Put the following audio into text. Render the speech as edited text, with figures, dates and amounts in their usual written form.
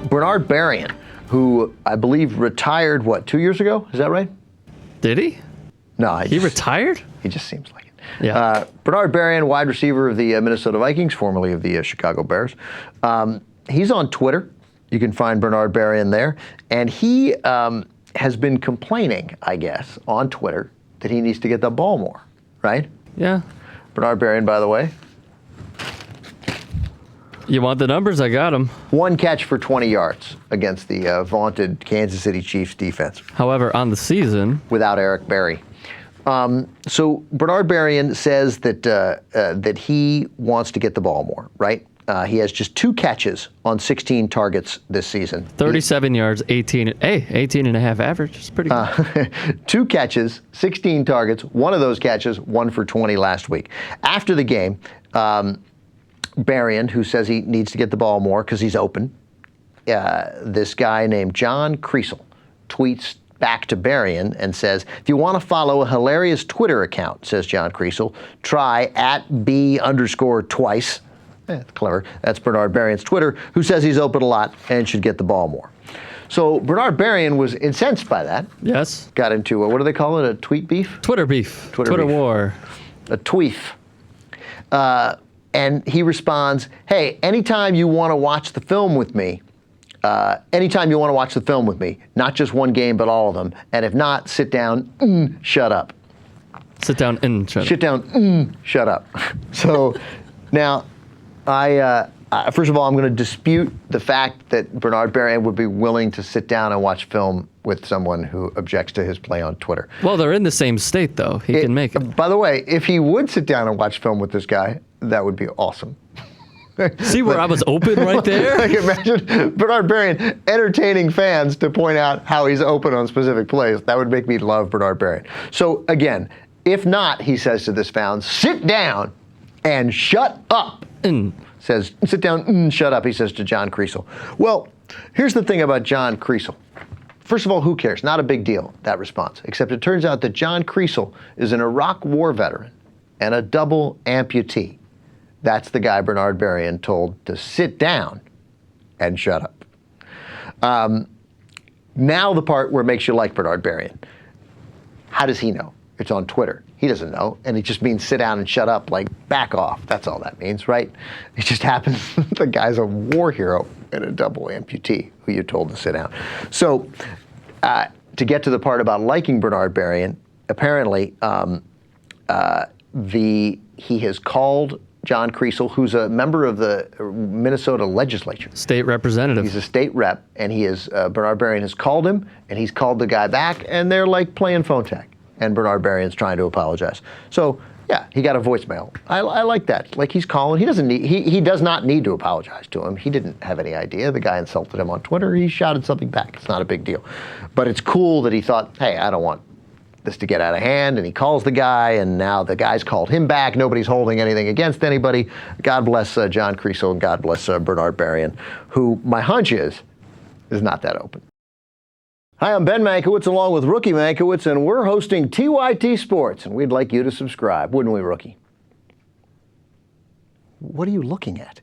Bernard Berrian, who I believe retired, 2 years ago? Is that right? Did he? No. He retired? He just seems like it. Yeah. Bernard Berrian, wide receiver of the Minnesota Vikings, formerly of the Chicago Bears. He's on Twitter. You can find Bernard Berrian there. And he has been complaining, I guess, on Twitter that he needs to get the ball more, right? Yeah. Bernard Berrian, by the way. You want the numbers? I got them. 1 catch for 20 yards against the vaunted Kansas City Chiefs defense. However, on the season, without Eric Berry. So Bernard Berrian says that that he wants to get the ball more, right? He has just 2 catches on 16 targets this season. 37 yards, 18 and a half average. It's pretty good. 2 catches, 16 targets, one of those catches, 1 for 20 last week. After the game, Berrian, who says he needs to get the ball more because he's open, this guy named John Creasel tweets back to Berrian and says, if you want to follow a hilarious Twitter account, says John Creasel, try @B_twice. That's clever. That's Bernard Berrian's Twitter, who says he's open a lot and should get the ball more. So Bernard Berrian was incensed by that. Yes. Got into what do they call it? A tweet beef? Twitter beef. Twitter beef. War. A tweef. And he responds, hey, anytime you want to watch the film with me, not just one game, but all of them. And if not, sit down, shut up. Sit down and shut up. Sit down, shut up. So now, first of all, I'm going to dispute the fact that Bernard Berrian would be willing to sit down and watch film with someone who objects to his play on Twitter. Well, they're in the same state, though. He can make it. By the way, if he would sit down and watch film with this guy, that would be awesome. See where I was open right there? Like imagine Bernard Berrian entertaining fans to point out how he's open on specific plays. That would make me love Bernard Berrian. So again, if not, he says to this fan, sit down and shut up. Says, sit down, shut up, he says to John Creasel. Well, here's the thing about John Creasel. First of all, who cares? Not a big deal, that response. Except it turns out that John Creasel is an Iraq war veteran and a double amputee. That's the guy Bernard Berrian told to sit down and shut up. Now the part where it makes you like Bernard Berrian. How does he know? It's on Twitter. He doesn't know, and it just means sit down and shut up, like back off. That's all that means, right? It just happens the guy's a war hero and a double amputee who you told to sit down. So to get to the part about liking Bernard Berrian, apparently he has called John Creasel, who's a member of the Minnesota legislature. State representative. He's a state rep, and he is, Bernard Berrian has called him, and he's called the guy back, and they're like playing phone tag. And Bernard Berrian's trying to apologize. So, yeah, he got a voicemail. I like that. Like, he's calling. He does not need to apologize to him. He didn't have any idea. The guy insulted him on Twitter. He shouted something back. It's not a big deal. But it's cool that he thought, hey, I don't want this to get out of hand. And he calls the guy, and now the guy's called him back. Nobody's holding anything against anybody. God bless John Creasel, and God bless Bernard Berrian, who my hunch is not that open. Hi, I'm Ben Mankiewicz along with Rookie Mankiewicz, and we're hosting TYT Sports, and we'd like you to subscribe, wouldn't we, Rookie? What are you looking at?